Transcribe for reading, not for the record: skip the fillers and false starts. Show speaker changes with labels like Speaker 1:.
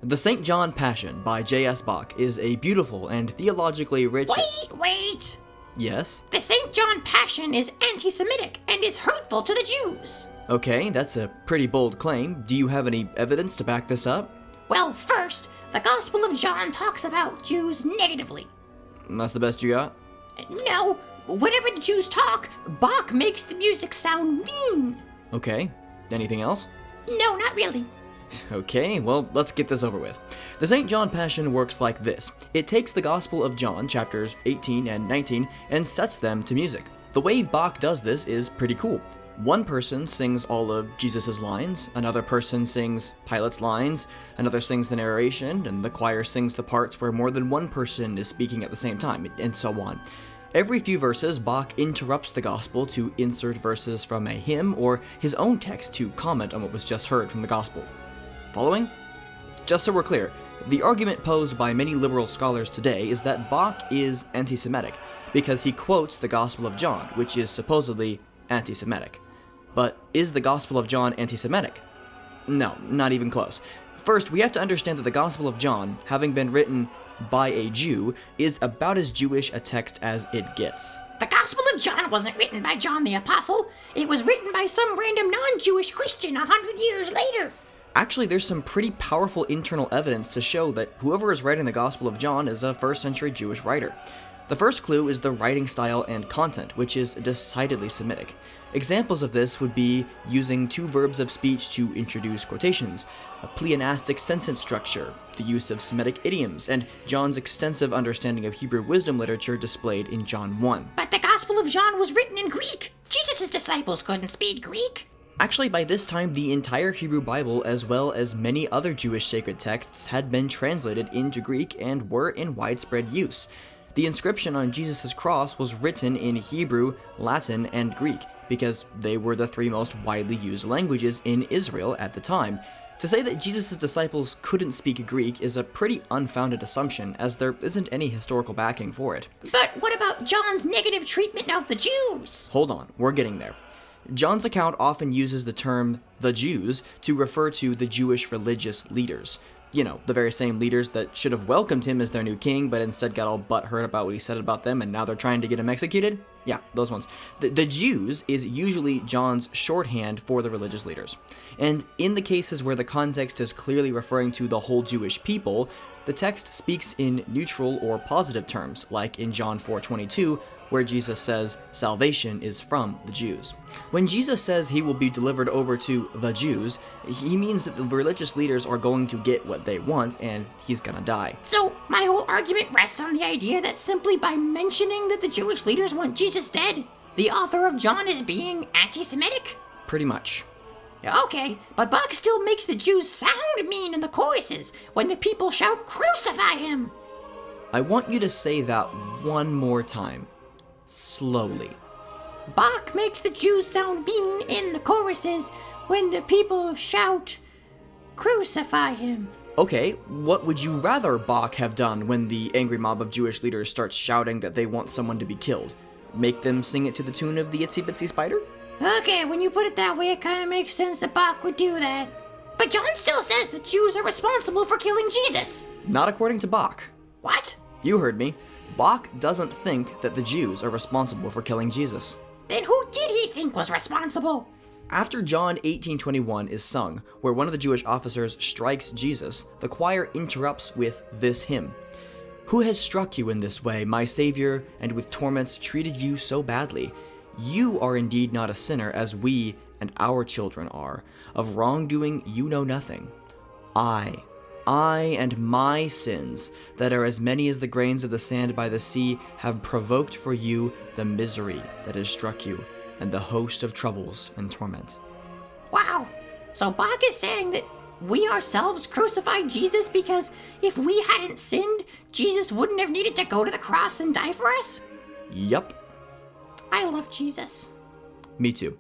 Speaker 1: The St. John Passion by J.S. Bach is a beautiful and theologically rich...
Speaker 2: Wait!
Speaker 1: Yes?
Speaker 2: The St. John Passion is anti-Semitic and is hurtful to the Jews.
Speaker 1: Okay, that's a pretty bold claim. Do you have any evidence to back this up?
Speaker 2: Well, first, the Gospel of John talks about Jews negatively.
Speaker 1: That's the best you got?
Speaker 2: No, whenever the Jews talk, Bach makes the music sound mean.
Speaker 1: Okay, anything else?
Speaker 2: No, not really.
Speaker 1: Okay, well, let's get this over with. The St. John Passion works like this. It takes the Gospel of John, chapters 18 and 19, and sets them to music. The way Bach does this is pretty cool. One person sings all of Jesus' lines, another person sings Pilate's lines, another sings the narration, and the choir sings the parts where more than one person is speaking at the same time, and so on. Every few verses, Bach interrupts the gospel to insert verses from a hymn or his own text to comment on what was just heard from the gospel. Following? Just so we're clear, the argument posed by many liberal scholars today is that Bach is anti-Semitic because he quotes the Gospel of John, which is supposedly anti-Semitic. But is the Gospel of John anti-Semitic? No, not even close. First, we have to understand that the Gospel of John, having been written by a Jew, is about as Jewish a text as it gets.
Speaker 2: The Gospel of John wasn't written by John the Apostle. It was written by some random non-Jewish Christian 100 years later.
Speaker 1: Actually, there's some pretty powerful internal evidence to show that whoever is writing the Gospel of John is a first-century Jewish writer. The first clue is the writing style and content, which is decidedly Semitic. Examples of this would be using two verbs of speech to introduce quotations, a pleonastic sentence structure, the use of Semitic idioms, and John's extensive understanding of Hebrew wisdom literature displayed in John 1.
Speaker 2: But the Gospel of John was written in Greek. Jesus' disciples couldn't speak Greek.
Speaker 1: Actually, by this time, the entire Hebrew Bible, as well as many other Jewish sacred texts, had been translated into Greek and were in widespread use. The inscription on Jesus' cross was written in Hebrew, Latin, and Greek, because they were the three most widely used languages in Israel at the time. To say that Jesus' disciples couldn't speak Greek is a pretty unfounded assumption, as there isn't any historical backing for it.
Speaker 2: But what about John's negative treatment of the Jews?
Speaker 1: Hold on, we're getting there. John's account often uses the term the Jews to refer to the Jewish religious leaders. You know, the very same leaders that should have welcomed him as their new king, but instead got all butthurt about what he said about them, and now they're trying to get him executed? Yeah, those ones. The Jews is usually John's shorthand for the religious leaders. And in the cases where the context is clearly referring to the whole Jewish people, the text speaks in neutral or positive terms, like in John 4:22, where Jesus says salvation is from the Jews. When Jesus says he will be delivered over to the Jews, he means that the religious leaders are going to get what they want, and he's gonna die.
Speaker 2: So my whole argument rests on the idea that simply by mentioning that the Jewish leaders want Jesus dead, the author of John is being anti-Semitic?
Speaker 1: Pretty much.
Speaker 2: Okay, but Bach still makes the Jews sound mean in the choruses when the people shout, "Crucify him!"
Speaker 1: I want you to say that one more time. Slowly.
Speaker 2: Bach makes the Jews sound mean in the choruses when the people shout, "Crucify him."
Speaker 1: Okay, what would you rather Bach have done when the angry mob of Jewish leaders starts shouting that they want someone to be killed? Make them sing it to the tune of the Itsy Bitsy Spider?
Speaker 2: Okay, when you put it that way, it kind of makes sense that Bach would do that. But John still says the Jews are responsible for killing Jesus.
Speaker 1: Not according to Bach.
Speaker 2: What?
Speaker 1: You heard me. Bach doesn't think that the Jews are responsible for killing Jesus.
Speaker 2: Then who did he think was responsible?
Speaker 1: After John 18:21 is sung, where one of the Jewish officers strikes Jesus, the choir interrupts with this hymn. Who has struck you in this way, my Savior, and with torments treated you so badly? You are indeed not a sinner, as we and our children are. Of wrongdoing you know nothing. I and my sins, that are as many as the grains of the sand by the sea, have provoked for you the misery that has struck you, and the host of troubles and torment.
Speaker 2: Wow, so Bach is saying that we ourselves crucified Jesus because if we hadn't sinned, Jesus wouldn't have needed to go to the cross and die for us?
Speaker 1: Yup.
Speaker 2: I love Jesus.
Speaker 1: Me too.